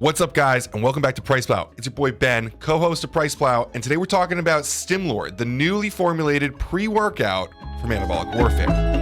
What's up, guys, and welcome back to PricePlow. It's your boy Ben, co-host of PricePlow, and today we're talking about STIM LORD, the newly formulated pre-workout from Anabolic Warfare.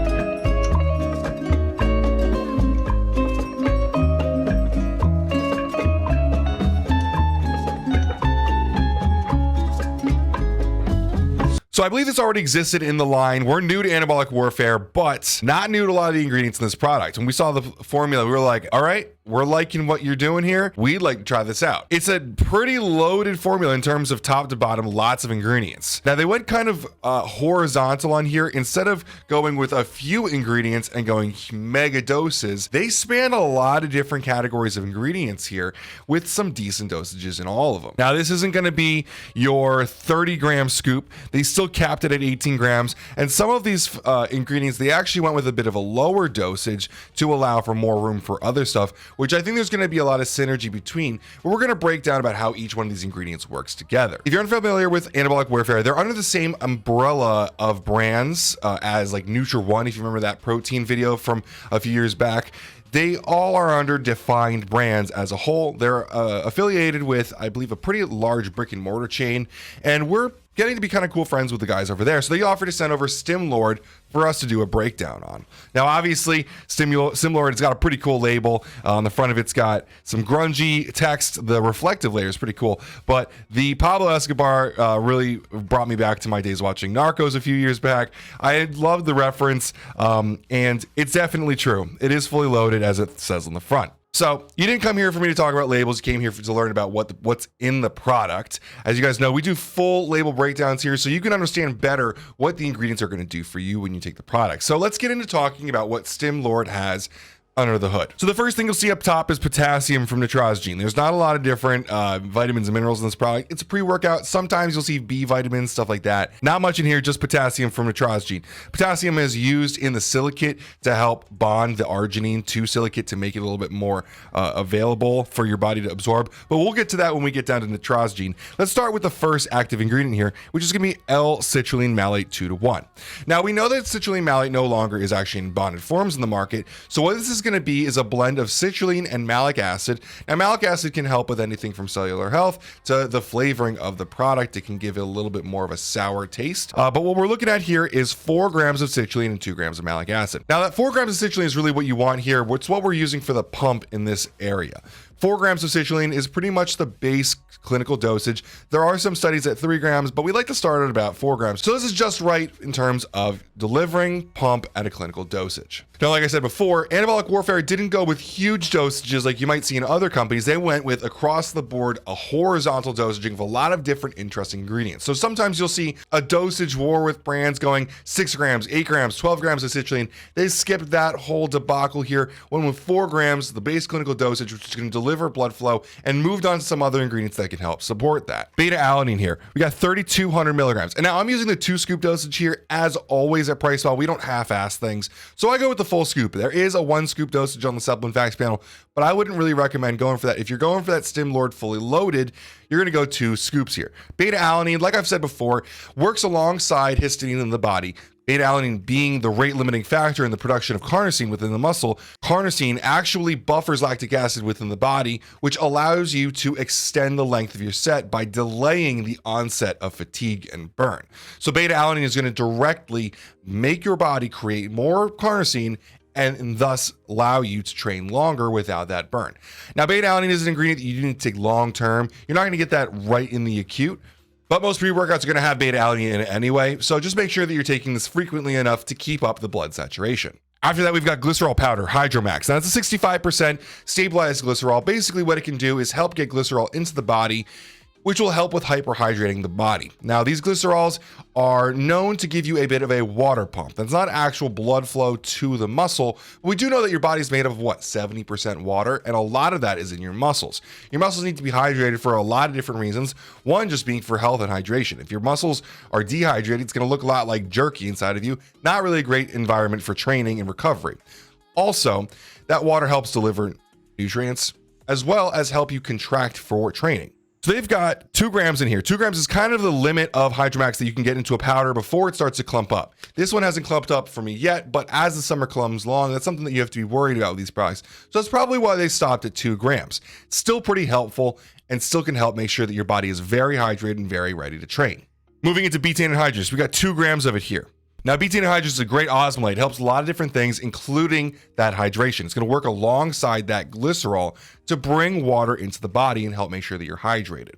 So I believe this already existed in the line. We're new to Anabolic Warfare, but not new to a lot of the ingredients in this product. When we saw the formula, we were like, all right, we're liking what you're doing here. We'd like to try this out. It's a pretty loaded formula in terms of top to bottom, lots of ingredients. Now they went kind of horizontal on here. Instead of going with a few ingredients and going mega doses, they span a lot of different categories of ingredients here with some decent dosages in all of them. Now this isn't gonna be your 30-gram scoop. They still capped it at 18 grams. And some of these ingredients, they actually went with a bit of a lower dosage to allow for more room for other stuff, which I think there's going to be a lot of synergy between, but we're going to break down about how each one of these ingredients works together. If you're unfamiliar with Anabolic Warfare, they're under the same umbrella of brands as like Nutri-One, if you remember that protein video from a few years back. They all are under defined brands as a whole. They're affiliated with, I believe, a pretty large brick and mortar chain, and we're getting to be kind of cool friends with the guys over there. So they offered to send over STIM LORD for us to do a breakdown on. Now, obviously, STIM LORD, it's got a pretty cool label. On the front of it's got some grungy text. The reflective layer is pretty cool. But the Pablo Escobar really brought me back to my days watching Narcos a few years back. I loved the reference, and it's definitely true. It is fully loaded, as it says on the front. So you didn't come here for me to talk about labels. You came here to learn about what's in the product. As you guys know, we do full label breakdowns here so you can understand better what the ingredients are going to do for you when you take the product. So let's get into talking about what STIM LORD has under the hood. So the first thing you'll see up top is potassium from nitrosogene. There's not a lot of different vitamins and minerals in this product. It's a pre-workout. Sometimes you'll see B vitamins, stuff like that. Not much in here, just potassium from nitrosogene. Potassium is used in the silicate to help bond the arginine to silicate to make it a little bit more available for your body to absorb. But we'll get to that when we get down to nitrosogene. Let's start with the first active ingredient here, which is gonna be L-citrulline malate 2:1. Now we know that citrulline malate no longer is actually in bonded forms in the market. So what this is going to be is a blend of citrulline and malic acid. Now malic acid can help with anything from cellular health to the flavoring of the product. It can give it a little bit more of a sour taste. But what we're looking at here is 4 grams of citrulline and 2 grams of malic acid. Now that 4 grams of citrulline is really what you want here. It's what we're using for the pump in this area. 4 grams of citrulline is pretty much the base clinical dosage. There are some studies at 3 grams, but we like to start at about 4 grams. So this is just right in terms of delivering pump at a clinical dosage. Now, like I said before, Anabolic Warfare didn't go with huge dosages like you might see in other companies. They went with across the board, a horizontal dosaging of a lot of different interesting ingredients. So sometimes you'll see a dosage war with brands going 6 grams, 8 grams, 12 grams of citrulline. They skipped that whole debacle here, went with 4 grams, the base clinical dosage, which is going to deliver blood flow, and moved on to some other ingredients that can help support that. Beta alanine here, we got 3,200 milligrams. And now I'm using the 2 scoop dosage here. As always at PricePlow, we don't half-ass things. So I go with the full scoop. There is a 1 scoop dosage on the supplement facts panel, but I wouldn't really recommend going for that. If you're going for that STIM LORD fully loaded, you're going to go 2 scoops here. Beta alanine, like I've said before, works alongside histamine in the body. Beta alanine being the rate limiting factor in the production of carnosine within the muscle. Carnosine actually buffers lactic acid within the body, which allows you to extend the length of your set by delaying the onset of fatigue and burn. So beta alanine is going to directly make your body create more carnosine and thus allow you to train longer without that burn. Now, beta alanine is an ingredient that you need to take long term. You're not going to get that right in the acute, but most pre-workouts are going to have beta alanine in it anyway, so just make sure that you're taking this frequently enough to keep up the blood saturation. After that, we've got glycerol powder, Hydromax. Now, it's a 65% stabilized glycerol. Basically, what it can do is help get glycerol into the body, which will help with hyperhydrating the body. Now, these glycerols are known to give you a bit of a water pump. That's not actual blood flow to the muscle. We do know that your body's made of what, 70% water, and a lot of that is in your muscles. Your muscles need to be hydrated for a lot of different reasons. One just being for health and hydration. If your muscles are dehydrated, it's gonna look a lot like jerky inside of you. Not really a great environment for training and recovery. Also, that water helps deliver nutrients as well as help you contract for training. So they've got 2 grams in here. 2 grams is kind of the limit of Hydromax that you can get into a powder before it starts to clump up. This one hasn't clumped up for me yet, but as the summer comes along, that's something that you have to be worried about with these products. So that's probably why they stopped at 2 grams. Still pretty helpful and still can help make sure that your body is very hydrated and very ready to train. Moving into betaine anhydrous, we got 2 grams of it here. Now, betaine anhydrous is a great osmolalate. It helps a lot of different things, including that hydration. It's going to work alongside that glycerol to bring water into the body and help make sure that you're hydrated.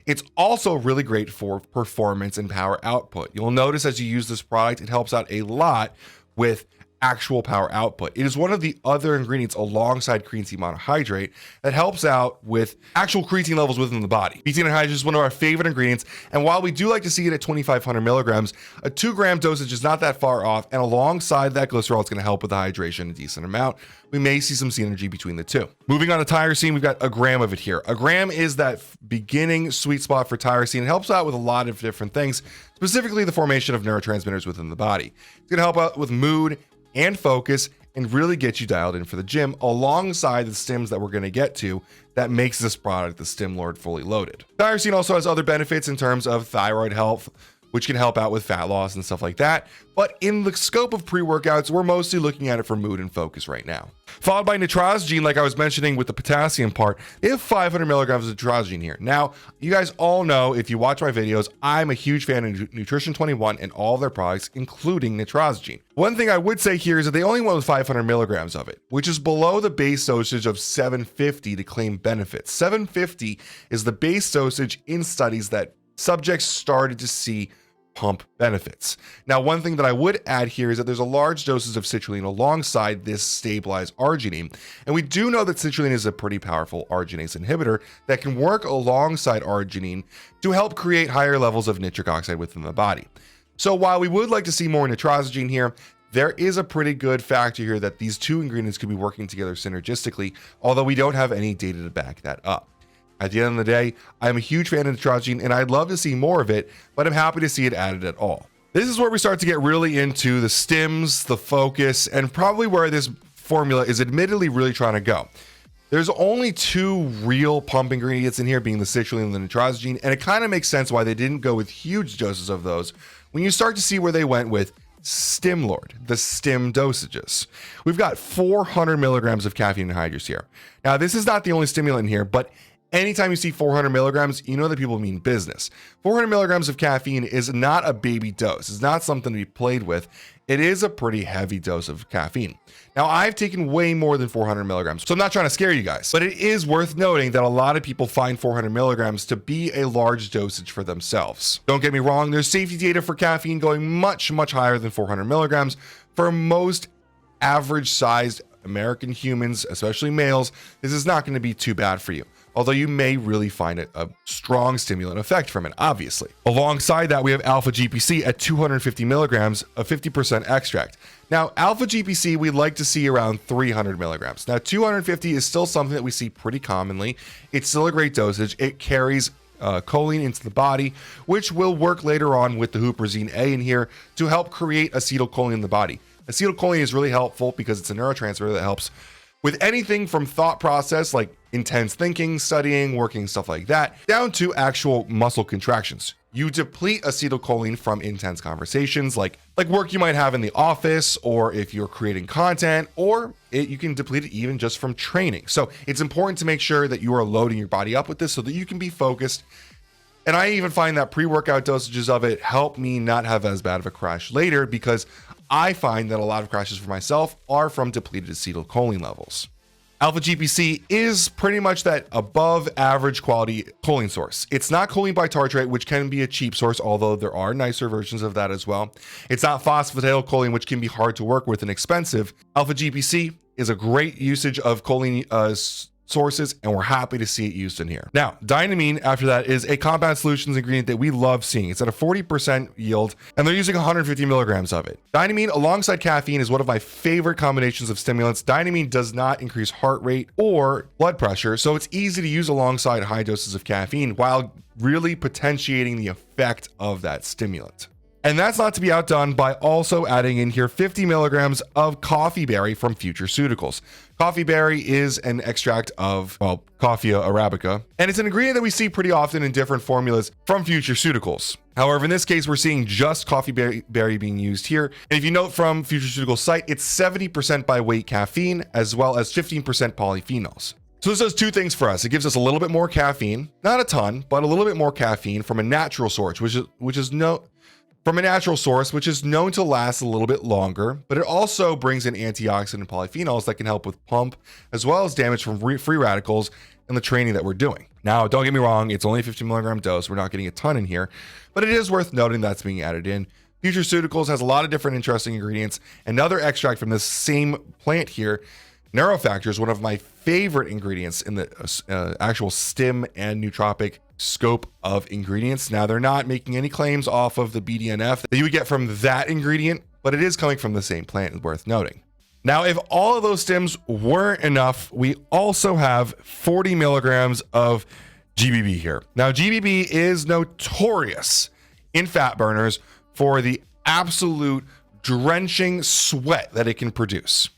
It's also really great for performance and power output. You'll notice as you use this product, it helps out a lot with actual power output. It is one of the other ingredients alongside creatine monohydrate that helps out with actual creatine levels within the body. Betaine anhydrous is one of our favorite ingredients, and while we do like to see it at 2,500 milligrams, a 2-gram dosage is not that far off, and alongside that glycerol, it's going to help with the hydration a decent amount. We may see some synergy between the two. Moving on to tyrosine, we've got 1 gram of it here. 1 gram is that beginning sweet spot for tyrosine. It helps out with a lot of different things, specifically the formation of neurotransmitters within the body. It's going to help out with mood and focus and really get you dialed in for the gym alongside the stims that we're going to get to that makes this product the STIM LORD fully loaded. Tyrosine also has other benefits in terms of thyroid health, which can help out with fat loss and stuff like that. But in the scope of pre-workouts, we're mostly looking at it for mood and focus right now. Followed by nitrosogene, like I was mentioning with the potassium part, they have 500 milligrams of nitrosogene here. Now, you guys all know, if you watch my videos, I'm a huge fan of Nutrition 21 and all their products, including nitrosogene. One thing I would say here is that they only went with 500 milligrams of it, which is below the base dosage of 750 to claim benefits. 750 is the base dosage in studies that subjects started to see pump benefits. Now, one thing that I would add here is that there's a large doses of citrulline alongside this stabilized arginine. And we do know that citrulline is a pretty powerful arginase inhibitor that can work alongside arginine to help create higher levels of nitric oxide within the body. So while we would like to see more nitrosogene here, there is a pretty good factor here that these 2 ingredients could be working together synergistically, although we don't have any data to back that up. At the end of the day, I'm a huge fan of nitrosogene and I'd love to see more of it, but I'm happy to see it added at all. This is where we start to get really into the stims, the focus, and probably where this formula is admittedly really trying to go. There's only 2 real pump ingredients in here, being the citrulline and the nitrosogene, and it kind of makes sense why they didn't go with huge doses of those when you start to see where they went with STIM LORD, the STIM dosages. We've got 400 milligrams of caffeine anhydrous here. Now, this is not the only stimulant in here, but anytime you see 400 milligrams, you know that people mean business. 400 milligrams of caffeine is not a baby dose. It's not something to be played with. It is a pretty heavy dose of caffeine. Now, I've taken way more than 400 milligrams, so I'm not trying to scare you guys, but it is worth noting that a lot of people find 400 milligrams to be a large dosage for themselves. Don't get me wrong, there's safety data for caffeine going much, much higher than 400 milligrams. For most average-sized American humans, especially males, this is not going to be too bad for you, although you may really find it a strong stimulant effect from it, obviously. Alongside that, we have alpha GPC at 250 milligrams of 50% extract. Now, alpha GPC, we'd like to see around 300 milligrams. Now, 250 is still something that we see pretty commonly. It's still a great dosage. It carries choline into the body, which will work later on with the huperzine A in here to help create acetylcholine in the body. Acetylcholine is really helpful because it's a neurotransmitter that helps with anything from thought process, like intense thinking, studying, working, stuff like that, down to actual muscle contractions. You deplete acetylcholine from intense conversations, like work you might have in the office, or if you're creating content, or you can deplete it even just from training. So it's important to make sure that you are loading your body up with this so that you can be focused. And I even find that pre-workout dosages of it help me not have as bad of a crash later, because I find that a lot of crashes for myself are from depleted acetylcholine levels. Alpha GPC is pretty much that above average quality choline source. It's not choline bitartrate, which can be a cheap source, although there are nicer versions of that as well. It's not phosphatidylcholine, which can be hard to work with and expensive. Alpha GPC is a great usage of choline sources, and we're happy to see it used in here. Now, dynamine, after that, is a compound solutions ingredient that we love seeing. It's at a 40% yield, and they're using 150 milligrams of it. Dynamine alongside caffeine is one of my favorite combinations of stimulants. Dynamine does not increase heart rate or blood pressure, so it's easy to use alongside high doses of caffeine while really potentiating the effect of that stimulant. And that's not to be outdone by also adding in here 50 milligrams of coffee berry from Futureceuticals. Coffee berry is an extract of, well, Coffea arabica, and it's an ingredient that we see pretty often in different formulas from futureceuticals. However, in this case, we're seeing just coffee berry being used here. And if you note from Futureceuticals site, it's 70% by weight caffeine, as well as 15% polyphenols. So this does two things for us. It gives us a little bit more caffeine, not a ton, but a little bit more caffeine from a natural source, which is known to last a little bit longer, but it also brings in antioxidant polyphenols that can help with pump, as well as damage from free radicals in the training that we're doing. Now, don't get me wrong, it's only a 15 milligram dose. We're not getting a ton in here, but it is worth noting that's being added in. Futureceuticals has a lot of different interesting ingredients. Another extract from this same plant here, Neurofactor, is one of my favorite ingredients in the actual STIM and nootropic scope of ingredients. Now, they're not making any claims off of the BDNF that you would get from that ingredient, but it is coming from the same plant, worth noting. Now, if all of those stims weren't enough, we also have 40 milligrams of GBB here. Now, GBB is notorious in fat burners for the absolute drenching sweat that it can produce.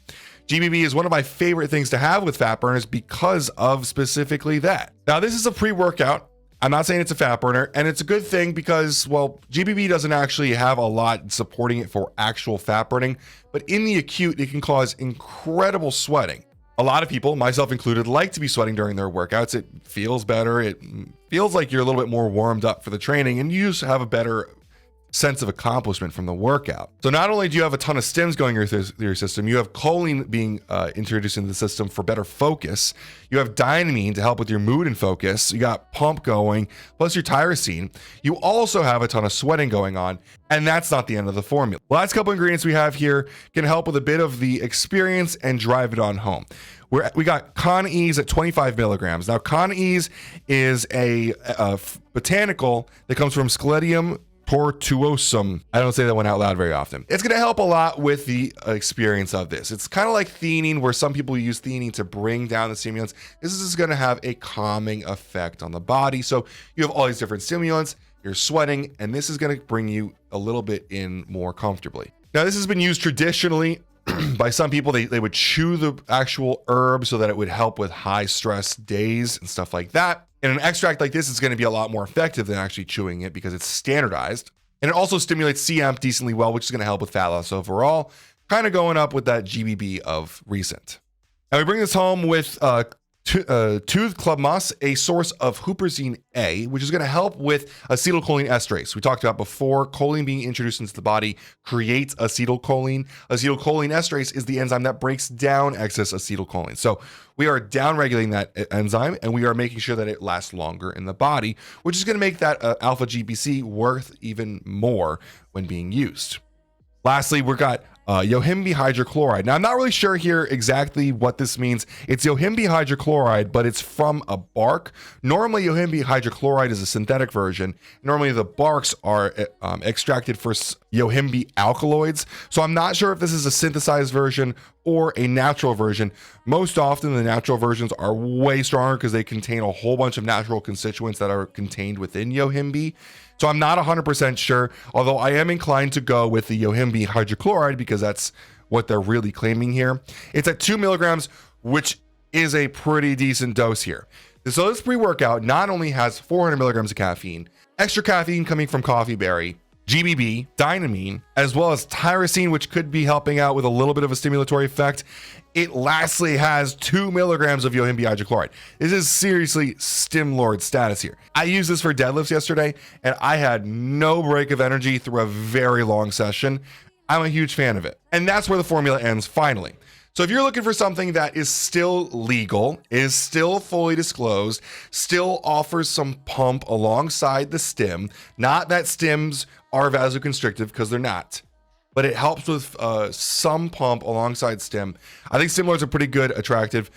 GBB is one of my favorite things to have with fat burners because of specifically that. Now, this is a pre-workout. I'm not saying it's a fat burner, and it's a good thing because, well, GBB doesn't actually have a lot supporting it for actual fat burning, but in the acute, it can cause incredible sweating. A lot of people, myself included, like to be sweating during their workouts. It feels better. It feels like you're a little bit more warmed up for the training, and you just have a better sense of accomplishment from the workout. So not only do you have a ton of stims going through your system, you have choline being introduced into the system for better focus. You have dynamine to help with your mood and focus. You got pump going, plus your tyrosine. You also have a ton of sweating going on, and that's not the end of the formula. The last couple ingredients we have here can help with a bit of the experience and drive it on home. We got Con-Ease at 25 milligrams. Now, Con-Ease is a botanical that comes from Scledium tortuosum. I don't say that one out loud very often. It's going to help a lot with the experience of this. It's kind of like theanine, where some people use theanine to bring down the stimulants. This is going to have a calming effect on the body. So you have all these different stimulants, you're sweating, and this is going to bring you a little bit in more comfortably. Now, this has been used traditionally by some people. They would chew the actual herb so that it would help with high stress days and stuff like that. And an extract like this is going to be a lot more effective than actually chewing it because it's standardized. And it also stimulates CAMP decently well, which is going to help with fat loss overall, kind of going up with that GBB of recent. Now we bring this home with Tooth Club Moss, a source of huperzine A, which is going to help with acetylcholine esterase. We talked about before, choline being introduced into the body creates acetylcholine. Acetylcholine esterase is the enzyme that breaks down excess acetylcholine. So we are downregulating that enzyme, and we are making sure that it lasts longer in the body, which is going to make that alpha GPC worth even more when being used. Lastly, we've got Yohimbe hydrochloride. Now, I'm not really sure here exactly what this means. It's Yohimbe hydrochloride, but it's from a bark. Normally, Yohimbe hydrochloride is a synthetic version. Normally, the barks are extracted for Yohimbe alkaloids. So I'm not sure if this is a synthesized version or a natural version. Most often, the natural versions are way stronger because they contain a whole bunch of natural constituents that are contained within Yohimbe. So I'm not 100% sure, although I am inclined to go with the Yohimbe hydrochloride because that's what they're really claiming here. It's at 2 milligrams, which is a pretty decent dose here. So this pre-workout not only has 400 milligrams of caffeine, extra caffeine coming from coffee berry, GBB, dynamine, as well as tyrosine, which could be helping out with a little bit of a stimulatory effect. It lastly has 2 milligrams of Yohimbe hydrochloride. This is seriously STIM LORD status here. I used this for deadlifts yesterday, and I had no break of energy through a very long session. I'm a huge fan of it. And that's where the formula ends finally. So if you're looking for something that is still legal, is still fully disclosed, still offers some pump alongside the stim, not that stims are vasoconstrictive, because they're not, but it helps with some pump alongside stim, I think STIM LORD is a pretty good, attractive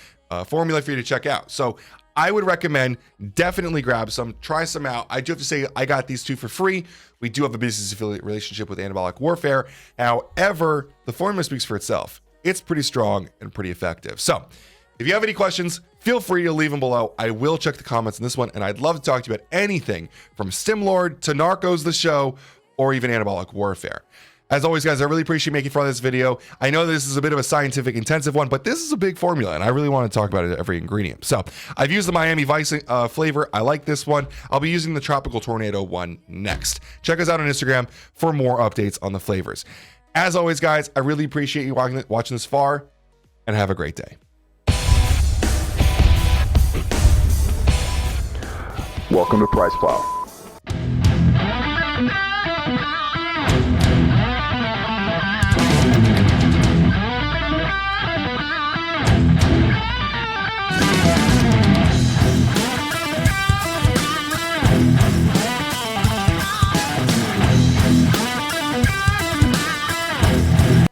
formula for you to check out. So I would recommend definitely grab some, try some out. I do have to say I got these two for free. We do have a business affiliate relationship with Anabolic Warfare. However, the formula speaks for itself. It's pretty strong and pretty effective. So if you have any questions, feel free to leave them below. I will check the comments on this one, and I'd love to talk to you about anything from STIM LORD to Narcos the show, or even Anabolic Warfare. As always, guys, I really appreciate making fun of this video. I know this is a bit of a scientific intensive one, but this is a big formula, and I really want to talk about it, every ingredient. So I've used the Miami Vice flavor. I like this one. I'll be using the Tropical Tornado one next. Check us out on Instagram for more updates on the flavors. As always, guys, I really appreciate you watching this far, and have a great day. Welcome to PricePlow.